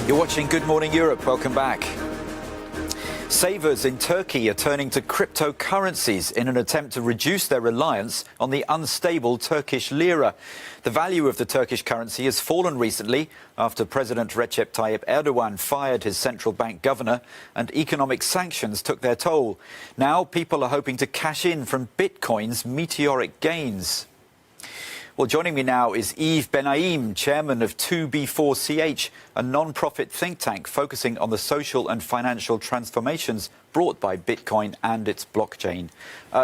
You're watching Good Morning Europe. Welcome back. Savers in Turkey are turning to cryptocurrencies in an attempt to reduce their reliance on the unstable Turkish lira. The value of the Turkish currency has fallen recently after President Recep Tayyip Erdogan fired his central bank governor and economic sanctions took their toll. Now people are hoping to cash in from Bitcoin's meteoric gains. Well, joining me now is Yves Bennaïm, chairman of 2B4CH, a non-profit think tank focusing on the social and financial transformations brought by Bitcoin and its blockchain.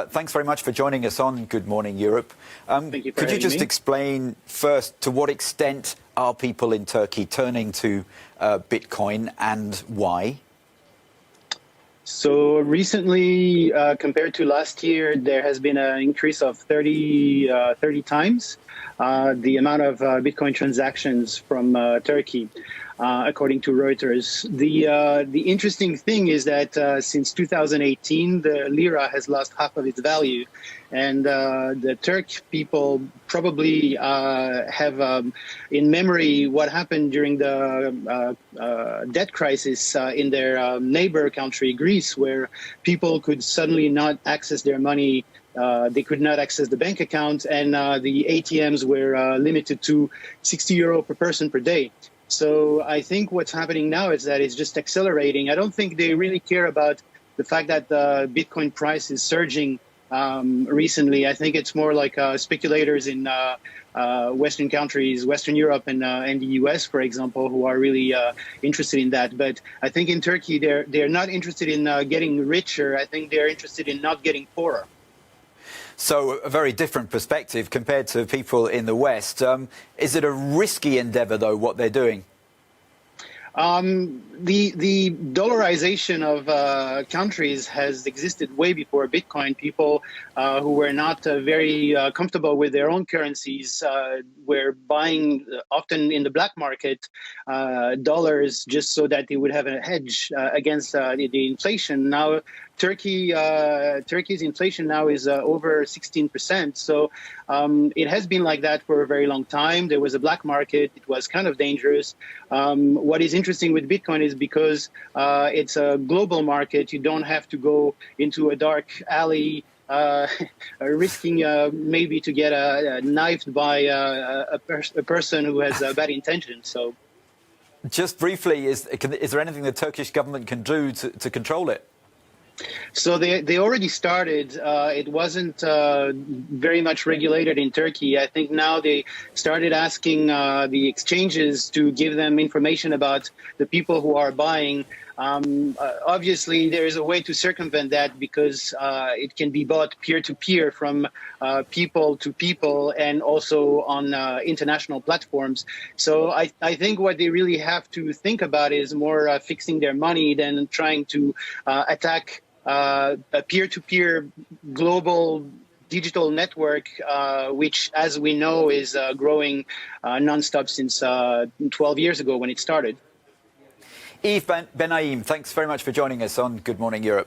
Thanks very much for joining us on Good Morning Europe. Thank you for Could you just me. explain first to what extent are people in Turkey turning to Bitcoin and why? So recently, compared to last year, there has been an increase of 30 times the amount of Bitcoin transactions from Turkey, according to Reuters. The interesting thing is that since 2018, the lira has lost half of its value. And the Turk people probably have in memory what happened during the debt crisis in their neighbor country, Greece, where people could suddenly not access their money. They could not access the bank account, and the ATMs were limited to €60 per person per day. So I think what's happening now is that it's just accelerating. I don't think they really care about the fact that the Bitcoin price is surging recently. I think it's more like speculators in Western countries, Western Europe and the US, for example, who are really interested in that. But I think in Turkey, they're not interested in getting richer. I think they're interested in not getting poorer. So a very different perspective compared to people in the West. Is it a risky endeavor, though, what they're doing? The dollarization of countries has existed way before Bitcoin. People who were not very comfortable with their own currencies were buying often in the black market dollars just so that they would have a hedge against the inflation. Now, Turkey's inflation now is over 16%. So it has been like that for a very long time. There was a black market. It was kind of dangerous. What is interesting with Bitcoin is because it's a global market, you don't have to go into a dark alley risking maybe to get knifed by a person who has bad intentions. So, just briefly, is there anything the Turkish government can do to control it? So they already started. It wasn't very much regulated in Turkey. I think now they started asking the exchanges to give them information about the people who are buying. Obviously, there is a way to circumvent that because it can be bought peer-to-peer from people to people and also on international platforms. So I think what they really have to think about is more fixing their money than trying to attack a peer-to-peer global digital network, which, as we know, is growing nonstop since 12 years ago when it started. Yves Bennaïm, thanks very much for joining us on Good Morning Europe.